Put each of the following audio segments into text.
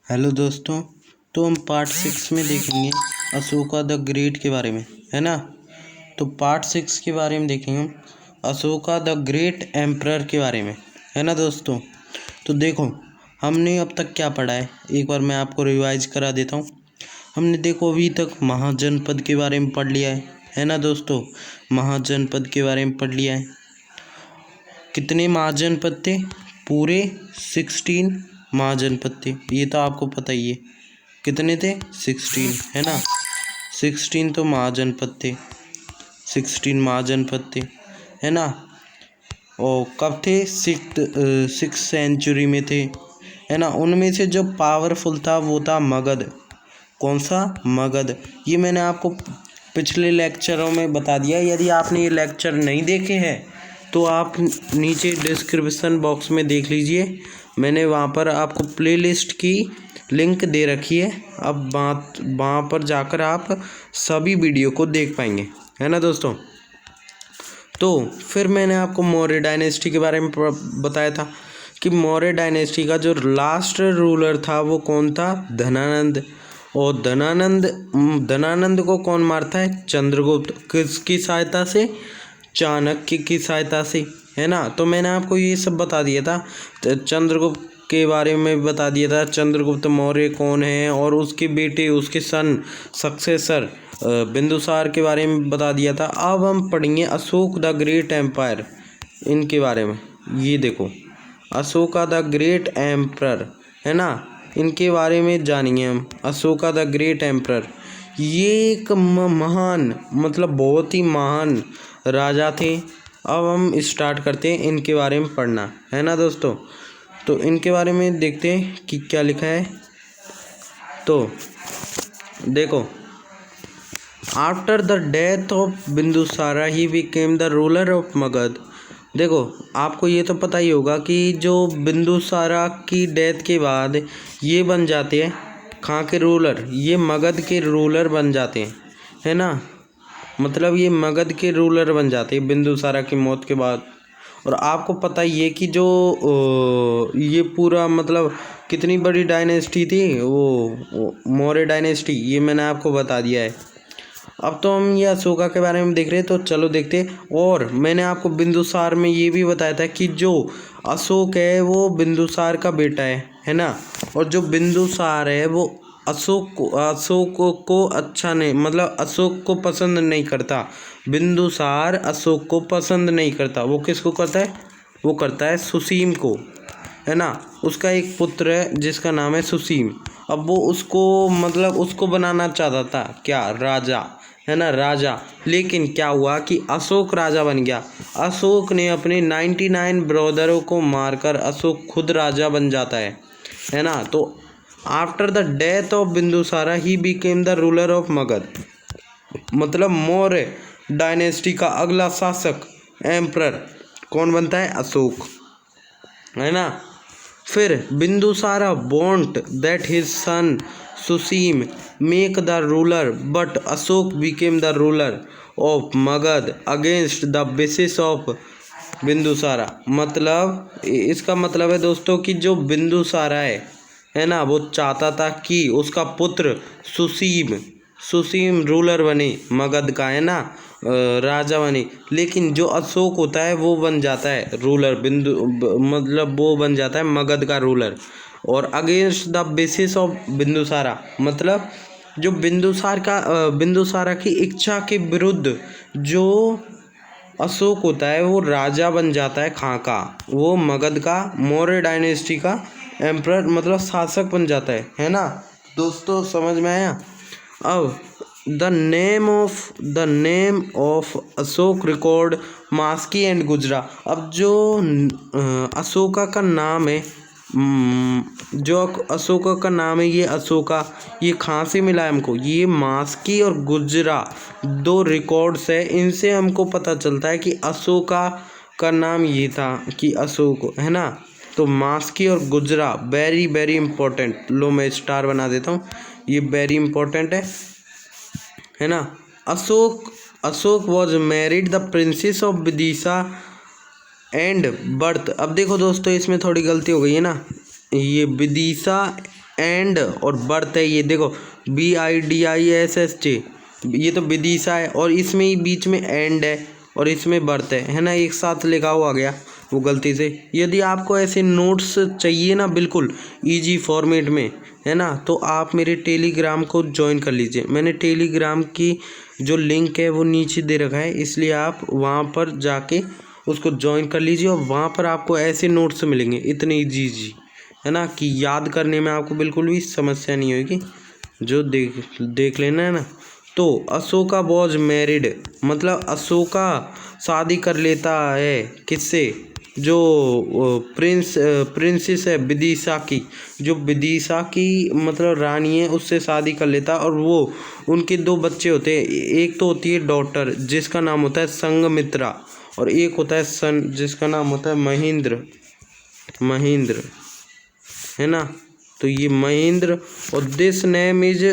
Hello दोस्तों। तो हम पार्ट 6 में देखेंगे अशोका द ग्रेट के बारे में, है ना। तो पार्ट 6 के बारे में देखेंगे हम अशोका द ग्रेट एम्परर के बारे में, है ना दोस्तों। तो देखो हमने अब तक क्या पढ़ा है, एक बार मैं आपको रिवाइज करा देता हूँ। हमने देखो अभी तक महाजनपद के बारे में पढ़ लिया है ना दोस्तों। महाजनपद के बारे में पढ़ लिया है। कितने महाजनपद थे? पूरे 16 महाजनपद थे, ये तो आपको पता ही है। कितने थे? 16, है ना। 16 तो महाजनपद थे, 16 महाजनपद थे, है ना। और कब थे? सिक्स सेंचुरी में थे, है ना। उनमें से जो पावरफुल था वो था मगध। कौन सा? मगध। ये मैंने आपको पिछले लेक्चरों में बता दिया। यदि आपने ये लेक्चर नहीं देखे हैं तो आप नीचे डिस्क्रिप्शन बॉक्स में देख लीजिए, मैंने वहाँ पर आपको प्लेलिस्ट की लिंक दे रखी है। अब वहाँ पर जाकर आप सभी वीडियो को देख पाएंगे, है ना दोस्तों। तो फिर मैंने आपको मौर्य डायनेस्टी के बारे में बताया था कि मौर्य डायनेस्टी का जो लास्ट रूलर था वो कौन था? धनानंद। और धनानंद को कौन मारता है? चंद्रगुप्त। किसकी सहायता से? चाणक्य की सहायता से, है ना। तो मैंने आपको ये सब बता दिया था, चंद्रगुप्त के बारे में बता दिया था, चंद्रगुप्त मौर्य कौन है, और उसके बेटे, उसके सन सक्सेसर बिंदुसार के बारे में बता दिया था। अब हम पढ़ेंगे अशोक द ग्रेट एम्पायर, इनके बारे में। ये देखो अशोका द ग्रेट एम्परर, है ना, इनके बारे में जानेंगे हम। अशोका द ग्रेट एम्परर ये एक महान, मतलब बहुत ही महान राजा थे। अब हम स्टार्ट करते हैं इनके बारे में पढ़ना, है ना दोस्तों। तो इनके बारे में देखते हैं कि क्या लिखा है। तो देखो, after the death of Bindusara he became the ruler of Magadh. देखो आपको ये तो पता ही होगा कि जो बिंदुसारा की डेथ के बाद ये बन जाते हैं कहाँ के रूलर? ये मगध के रूलर बन जाते हैं, है ना। मतलब ये मगध के रूलर बन जाते हैं बिंदुसारा की मौत के बाद। और आपको पता ही है कि जो ये पूरा मतलब कितनी बड़ी डायनेस्टी थी वो मौर्य डायनेस्टी, ये मैंने आपको बता दिया है। अब तो हम ये अशोका के बारे में देख रहे हैं, तो चलो देखते हैं। और मैंने आपको बिंदुसार में ये भी बताया था कि जो अशोक है वो बिंदुसार का बेटा है ना। और जो बिंदुसार है वो अशोक को अच्छा नहीं, मतलब अशोक को पसंद नहीं करता। बिंदुसार अशोक को पसंद नहीं करता। वो किसको करता है? वो करता है सुसीम को, है ना। उसका एक पुत्र है जिसका नाम है सुसीम। अब वो उसको मतलब उसको बनाना चाहता था क्या? राजा, है ना, राजा। लेकिन क्या हुआ कि अशोक राजा बन गया। अशोक ने अपने 99 ब्रदरों को मारकर अशोक खुद राजा बन जाता है ना। तो after the death of Bindusara he became the ruler of Magadh. मतलब मौर्य डायनेस्टी का अगला शासक एम्परर कौन बनता है? अशोक, है ना। फिर Bindusara want that his son Susima make the ruler, but Ashoka became the ruler of Magadha against the wishes of Bindusara. मतलब इसका मतलब है दोस्तों कि जो बिंदुसारा है ना, वो चाहता था कि उसका पुत्र सुसीम रूलर बने मगध का, है ना, राजा बने। लेकिन जो अशोक होता है वो बन जाता है रूलर, मतलब वो बन जाता है मगध का रूलर। और against the basis of Bindusara, मतलब जो बिंदुसारा की इच्छा के विरुद्ध जो अशोक होता है वो राजा बन जाता है। कहाँ का? वो मगध का, मौर्य डायनेस्टी का एम्परर, मतलब शासक बन जाता है ना दोस्तों। समझ में आया? अब the name of Ashoka record Maski and Gujarra. अब जो अशोका का नाम है, जो अशोका का नाम है, ये अशोका, ये कहाँ से मिला है हमको? ये मास्की और गुजरा दो रिकॉर्ड्स है, इनसे हमको पता चलता है कि अशोका का नाम ये था कि अशोक, है ना। तो मास्की और गुजरा वेरी वेरी इंपॉर्टेंट। लो मैं स्टार बना देता हूँ, ये वेरी इंपॉर्टेंट है ना। Ashok was married the princess of Vidisha and birth. अब देखो दोस्तों इसमें थोड़ी गलती हो गई है ना। ये विदिशा एंड और बर्थ है, ये देखो BIDISSJ, ये तो विदिशा है और इसमें ही बीच में एंड है और इसमें बर्थ है ना, एक साथ लिखा हुआ गया वो गलती से। यदि आपको ऐसे नोट्स चाहिए ना बिल्कुल इजी फॉर्मेट में, है ना, तो आप मेरे टेलीग्राम को ज्वाइन कर लीजिए। मैंने टेलीग्राम की जो लिंक है वो नीचे दे रखा है, इसलिए आप वहाँ पर जाके उसको ज्वाइन कर लीजिए और वहाँ पर आपको ऐसे नोट्स मिलेंगे इतने इजी, है ना, कि याद करने में आपको बिल्कुल भी समस्या नहीं होगी। जो देख लेना है ना। तो अशोका वॉज मैरिड, मतलब अशोका शादी कर लेता है किससे, जो प्रिंसेस है विदिशा की, जो विदिशा की मतलब रानी है, उससे शादी कर लेता है। और वो उनके दो बच्चे होते हैं, एक तो होती है डॉटर जिसका नाम होता है संघमित्रा और एक होता है सन जिसका नाम होता है महेंद्र, है ना। तो ये महेंद्र और दिस नेम इज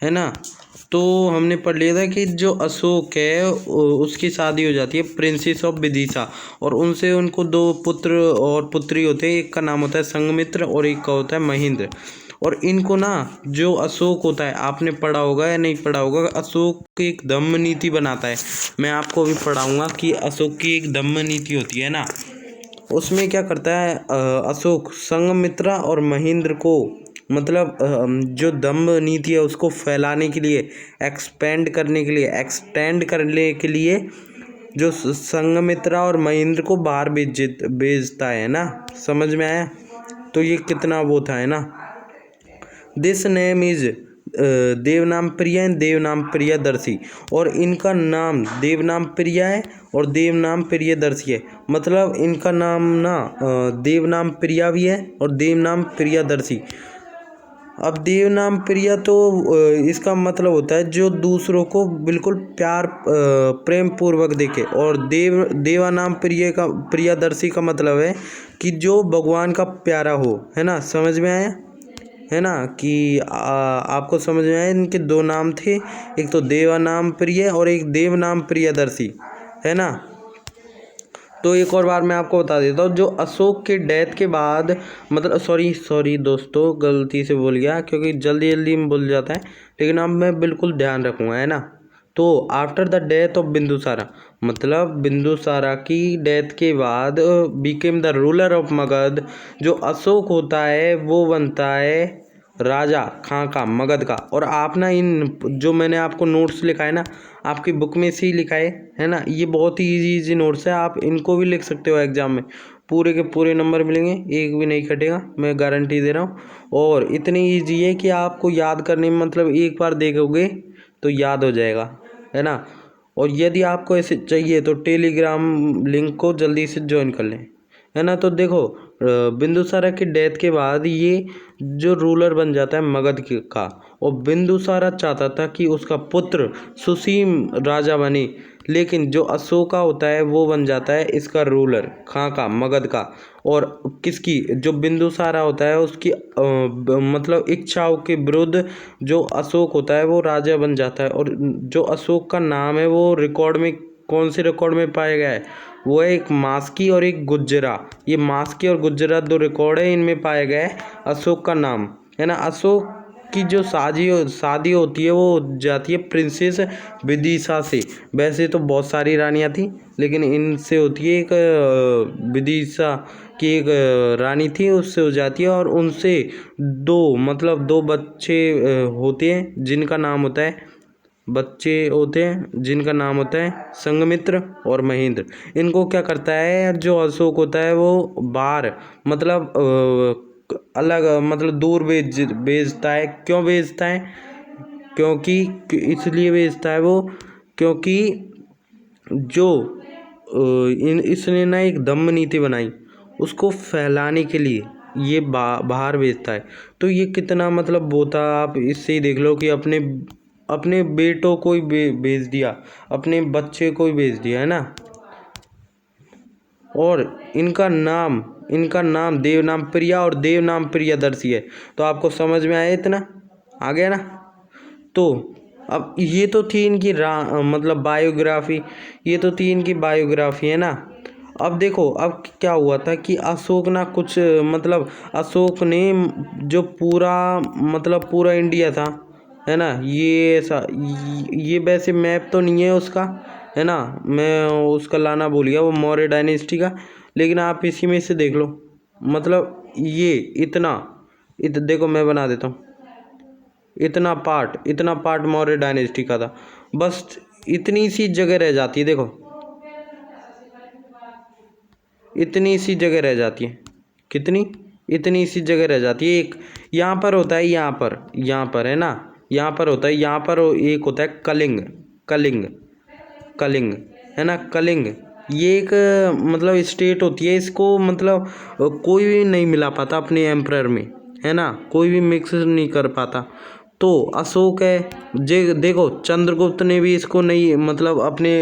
है ना। तो हमने पढ़ लिया था कि जो अशोक है उसकी शादी हो जाती है प्रिंसेस ऑफ विदिशा और उनसे उनको दो पुत्र और पुत्री होते हैं, एक का नाम होता है संघमित्र और एक का होता है महेंद्र। और इनको ना जो अशोक होता है, आपने पढ़ा होगा या नहीं पढ़ा होगा, अशोक एक धम्म नीति बनाता है। मैं आपको भी पढ़ाऊंगा कि अशोक की एक धम्म नीति होती है ना, उसमें क्या करता है अशोक संघमित्रा और महेंद्र को मतलब जो दम्भ नीति है उसको फैलाने के लिए, एक्सटेंड करने के लिए जो संघमित्रा और महेंद्र को बाहर भेजता है ना। समझ में आया। तो ये कितना वो था, है ना। This name is Devanam Priya and Devanam Priyadarshi, और इनका नाम देवनाम प्रिया है और देवनाम प्रियदर्शी है। मतलब इनका नाम ना देवनाम प्रिया भी है और देवनाम प्रियदर्शी। अब देवनाम प्रिया तो इसका मतलब होता है जो दूसरों को बिल्कुल प्यार प्रेम पूर्वक देखे, और देवानाम प्रियदर्शी का मतलब है कि जो भगवान का प्यारा हो, है ना। समझ में आया, है ना, कि आपको समझ में आया। इनके दो नाम थे, एक तो देवानाम प्रिय और एक देवनाम प्रियदर्शी, है ना। तो एक और बार मैं आपको बता देता हूँ, जो अशोक के डेथ के बाद मतलब सॉरी दोस्तों, गलती से बोल गया क्योंकि जल्दी जल्दी में बोल जाता है, लेकिन अब मैं बिल्कुल ध्यान रखूँगा, है ना। तो after the death of Bindusara, मतलब बिंदुसारा की डेथ के बाद became the ruler of Magadh, जो अशोक होता है वो बनता है राजा खां का मगध का। और आप ना इन जो मैंने आपको नोट्स लिखा है ना, आपकी बुक में से ही लिखा है ना। ये बहुत ही इजी नोट्स है, आप इनको भी लिख सकते हो एग्जाम में, पूरे के पूरे नंबर मिलेंगे, एक भी नहीं कटेगा, मैं गारंटी दे रहा हूँ। और इतनी ईजी है कि आपको याद करने में मतलब एक बार देखोगे तो याद हो जाएगा, है ना। और यदि आपको ऐसे चाहिए तो टेलीग्राम लिंक को जल्दी से ज्वाइन कर लें, है ना। तो देखो बिंदुसारा की डेथ के बाद ये जो रूलर बन जाता है मगध का, और बिंदुसारा चाहता था कि उसका पुत्र सुसीम राजा बने, लेकिन जो अशोका होता है वो बन जाता है इसका रूलर खां का मगध का। और किसकी, जो बिंदुसारा होता है उसकी मतलब इच्छाओं के विरुद्ध जो अशोक होता है वो राजा बन जाता है। और जो अशोक का नाम है वो रिकॉर्ड में कौन से रिकॉर्ड में पाया गया है, वो है एक मास्की और एक गुज्जरा। ये मास्की और गुज्जरा दो रिकॉर्ड है, इनमें पाया गया है अशोक का नाम, है ना। अशोक की जो शादी होती है वो जाती है प्रिंसेस विदिशा से। वैसे तो बहुत सारी रानियां थी, लेकिन इनसे होती है एक विदिशा की एक रानी थी, उससे हो जाती है। और उनसे दो बच्चे होते हैं जिनका नाम होता है संघमित्र और महेंद्र। इनको क्या करता है जो अशोक होता है वो बाहर मतलब अलग मतलब दूर भेजता है। क्यों भेजता है, क्योंकि इसलिए भेजता है वो क्योंकि जो इसने ना एक दम्म नीति बनाई, उसको फैलाने के लिए ये बाहर भेजता है। तो ये कितना मतलब वो था, आप इससे ही देख लो कि अपने बेटों को ही भेज दिया, अपने बच्चे को ही भेज दिया, है ना। और इनका नाम देवनाम प्रिया और देवनाम प्रियदर्शी है। तो आपको समझ में आया, इतना आ गया ना। तो अब ये तो थी इनकी मतलब बायोग्राफी, ये तो थी इनकी बायोग्राफी, है ना। अब देखो अब क्या हुआ था कि अशोक ना कुछ मतलब अशोक ने जो पूरा मतलब पूरा इंडिया था, है ना, ये ऐसा ये वैसे मैप तो नहीं है उसका, है ना, मैं उसका लाना भूल गया, वो मौर्य डायनेस्टी का, लेकिन आप इसी में से देख लो, मतलब ये देखो मैं बना देता हूँ, इतना पार्ट मौर्य डायनेस्टी का था, बस इतनी सी जगह रह जाती है, देखो इतनी सी जगह रह जाती है, कितनी, इतनी सी जगह रह जाती है। एक यहाँ पर होता है, यहाँ पर है ना, यहाँ पर होता है, यहाँ पर एक होता है कलिंग, कलिंग कलिंग है ना, कलिंग, ये एक मतलब स्टेट होती है, इसको मतलब कोई भी नहीं मिला पाता अपने एम्परर में, है ना, कोई भी मिक्स नहीं कर पाता। तो अशोक है, जे देखो चंद्रगुप्त ने भी इसको नहीं मतलब अपने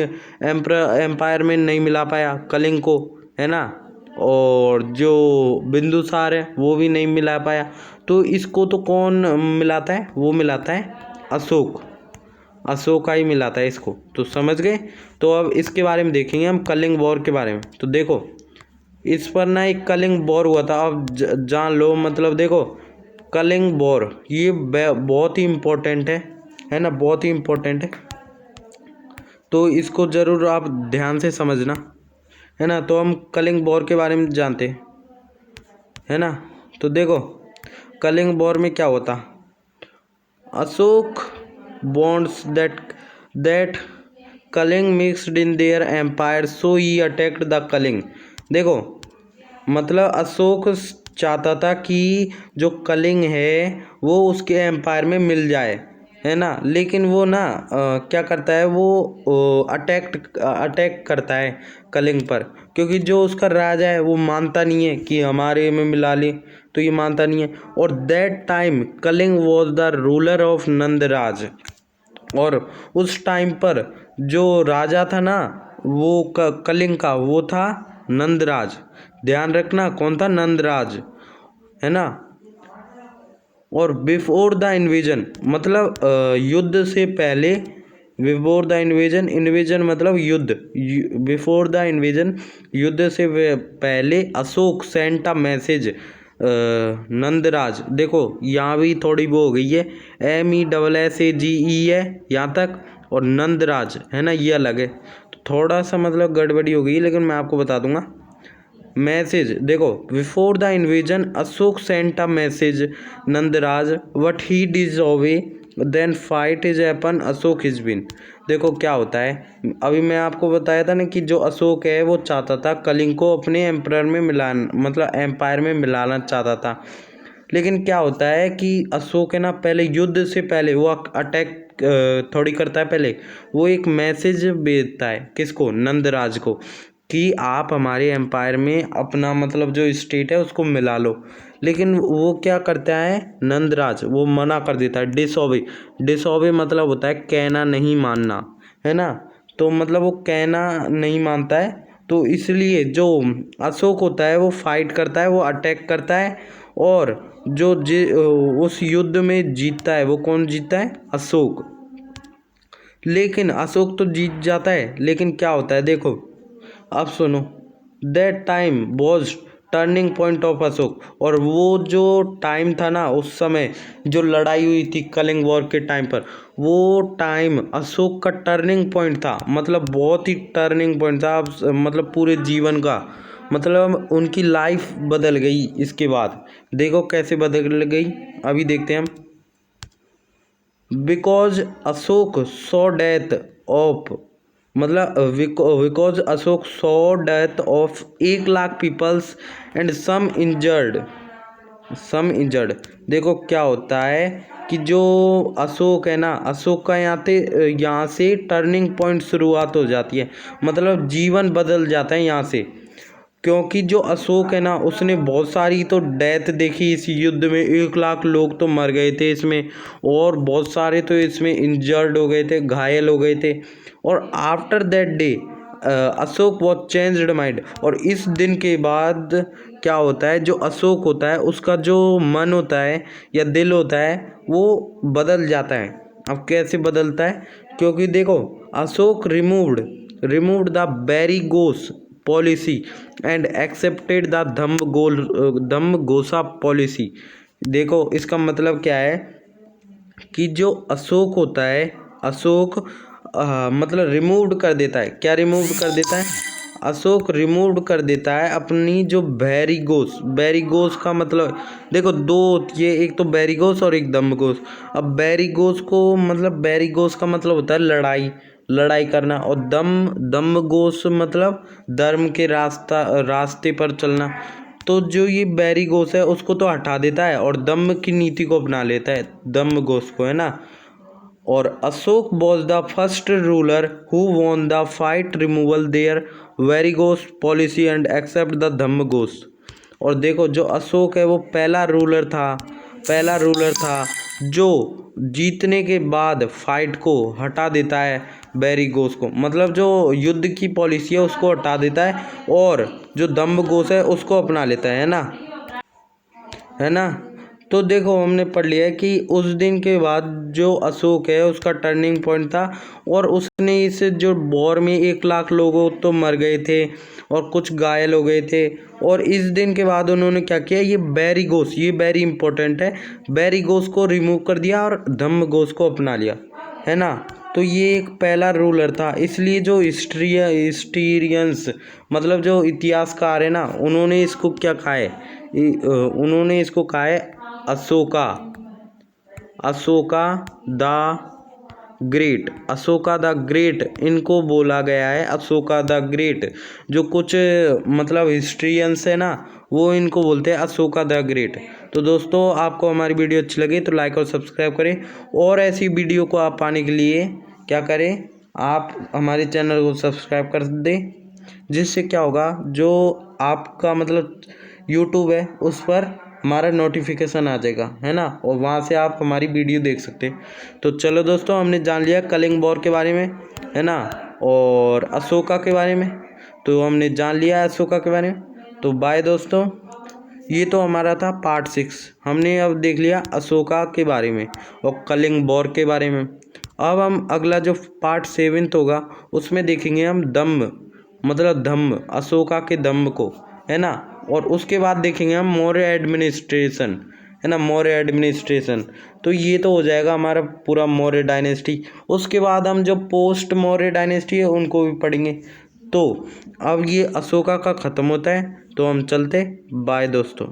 एम्पायर में नहीं मिला पाया कलिंग को, है ना, और जो बिंदुसार है वो भी नहीं मिला पाया, तो इसको तो कौन मिलाता है, वो मिलाता है अशोक, अशोका ही मिलाता है इसको, तो समझ गए। तो अब इसके बारे में देखेंगे हम कलिंग वॉर के बारे में। तो देखो इस पर ना एक कलिंग वॉर हुआ था, अब जान लो, मतलब देखो कलिंग वॉर ये बहुत ही इम्पोर्टेंट है ना, बहुत ही इम्पोर्टेंट है, तो इसको ज़रूर आप ध्यान से समझना, है ना। तो हम कलिंग वॉर के बारे में जानते हैं, है ना। तो देखो कलिंग वॉर में क्या होता, Ashok bonds that Kaling mixed in their empire, so he attacked the Kaling। देखो मतलब अशोक चाहता था कि जो कलिंग है वो उसके एम्पायर में मिल जाए, है ना, लेकिन वो ना क्या करता है, वो अटैक करता है कलिंग पर, क्योंकि जो उसका राजा है वो मानता नहीं है कि हमारे में मिला ले, तो ये मानता नहीं है। और that time Kalinga was the ruler of Nandaraj, और उस टाइम पर जो राजा था ना वो कलिंग का, वो था नंदराज, ध्यान रखना कौन था, नंदराज, है ना। और बिफोर द इन्वेजन मतलब युद्ध से पहले, बिफोर द इन्वेजन, इन्वेजन मतलब युद्ध, बिफोर द इन्वेजन युद्ध से पहले Ashok sent a message Nandraj, देखो यहाँ भी थोड़ी वो हो गई है, MESSAGE है यहाँ तक, और नंदराज है ना ये अलग है, तो थोड़ा सा मतलब गड़बड़ी हो गई, लेकिन मैं आपको बता दूंगा। मैसेज देखो, before the invasion Ashoka sent a message Nandraj what he deserve then fight is happen Ashoka is been. देखो क्या होता है, अभी मैं आपको बताया था ना कि जो अशोक है वो चाहता था कलिंग को अपने एम्परर में मिलाना, मतलब एम्पायर में मिलाना चाहता था, लेकिन क्या होता है कि अशोक है ना पहले युद्ध से पहले वो अटैक थोड़ी करता है, पहले वो एक मैसेज भेजता है, किसको, नंदराज को, कि आप हमारे एम्पायर में अपना मतलब जो स्टेट है उसको मिला लो, लेकिन वो क्या करता है नंदराज, वो मना कर देता है, डिसओबे मतलब होता है कहना नहीं मानना, है ना, तो मतलब वो कहना नहीं मानता है, तो इसलिए जो अशोक होता है वो फाइट करता है, वो अटैक करता है, और जो उस युद्ध में जीतता है वो कौन जीतता है, अशोक। लेकिन अशोक तो जीत जाता है, लेकिन क्या होता है देखो, अब सुनो, that time was turning point of Ashok, और वो जो टाइम था ना उस समय जो लड़ाई हुई थी कलिंग वॉर के टाइम पर, वो टाइम अशोक का टर्निंग पॉइंट था, मतलब बहुत ही टर्निंग पॉइंट था, अब मतलब पूरे जीवन का, मतलब उनकी लाइफ बदल गई इसके बाद। देखो कैसे बदल गई, अभी देखते हैं हम। Because Ashoka saw death of, मतलब because Ashoka saw death of 1 lakh peoples and some injured. देखो क्या होता है कि जो अशोक है ना, अशोक का यहाँ से टर्निंग पॉइंट शुरुआत हो जाती है, मतलब जीवन बदल जाता है यहाँ से, क्योंकि जो अशोक है ना उसने बहुत सारी तो डेथ देखी इस युद्ध में, 1 लाख लोग तो मर गए थे इसमें, और बहुत सारे तो इसमें इंजर्ड हो गए थे, घायल हो गए थे। और after that day Ashok was changed mind, और इस दिन के बाद क्या होता है, जो अशोक होता है उसका जो मन होता है या दिल होता है वो बदल जाता है। अब कैसे बदलता है, क्योंकि देखो Ashoka removed the Bherighosh policy and accepted the Dhammaghosha policy. देखो इसका मतलब क्या है कि जो अशोक होता है, अशोक मतलब रिमूव कर देता है। क्या रिमूव कर देता है? अशोक रिमूव कर देता है अपनी जो बैरिगोस। बैरिगोस का मतलब देखो दो होती है, एक तो बैरिगोस और एक दम्भघोष। अब बैरिगोस को मतलब बैरिगोस का मतलब होता है लड़ाई, लड़ाई करना, और दम्भघोष मतलब धर्म के रास्ते पर चलना। तो जो ये बैरिगोस है उसको तो हटा देता है और दम्भ की नीति को अपना लेता है, दम्भघोष को, है ना। और Ashoka was the first ruler who won the fight removal there Bherighosh policy and accept the Dhammaghosh. और देखो जो अशोक है वो पहला रूलर था जो जीतने के बाद फाइट को हटा देता है, बैरिगोस को, मतलब जो युद्ध की पॉलिसी है उसको हटा देता है और जो दम्भघोष है उसको अपना लेता है ना, है ना। तो देखो हमने पढ़ लिया है कि उस दिन के बाद जो अशोक है उसका टर्निंग पॉइंट था, और उसने इस जो वॉर में 1 लाख लोगों तो मर गए थे और कुछ घायल हो गए थे। और इस दिन के बाद उन्होंने क्या किया, ये बैरिगोस, ये वेरी इंपॉर्टेंट है, बैरिगोस को रिमूव कर दिया और धम्मघोष को अपना लिया, है ना। तो ये एक पहला रूलर था, इसलिए जो हिस्टीरियंस मतलब जो इतिहासकार है ना, उन्होंने इसको क्या कहा है, उन्होंने इसको कहा है Ashoka, Ashoka the great, Ashoka the great इनको बोला गया है, अशोका द ग्रेट। जो कुछ मतलब हिस्ट्रियंस है ना वो इनको बोलते हैं अशोका द ग्रेट। तो दोस्तों आपको हमारी वीडियो अच्छी लगी तो लाइक और सब्सक्राइब करें, और ऐसी वीडियो को आप पाने के लिए क्या करें, आप हमारे चैनल को सब्सक्राइब कर दें, जिससे क्या होगा जो आपका मतलब यूट्यूब है उस पर हमारा नोटिफिकेशन आ जाएगा, है ना, और वहाँ से आप हमारी वीडियो देख सकते हैं। तो चलो दोस्तों हमने जान लिया कलिंग वॉर के बारे में, है ना, और अशोका के बारे में, तो हमने जान लिया अशोका के बारे में। तो बाय दोस्तों, ये तो हमारा था पार्ट 6, हमने अब देख लिया अशोका के बारे में और कलिंग वॉर के बारे में। अब हम अगला जो पार्ट 7 होगा उसमें देखेंगे हम दम्भ मतलब धम्म, अशोका के दम्भ को, है ना, और उसके बाद देखेंगे हम मौर्य एडमिनिस्ट्रेशन, है ना, मौर्य एडमिनिस्ट्रेशन। तो ये तो हो जाएगा हमारा पूरा मौर्य डायनेस्टी। उसके बाद हम जो पोस्ट मौर्य डायनेस्टी है उनको भी पढ़ेंगे। तो अब ये अशोका का ख़त्म होता है तो हम चलते, बाय दोस्तों।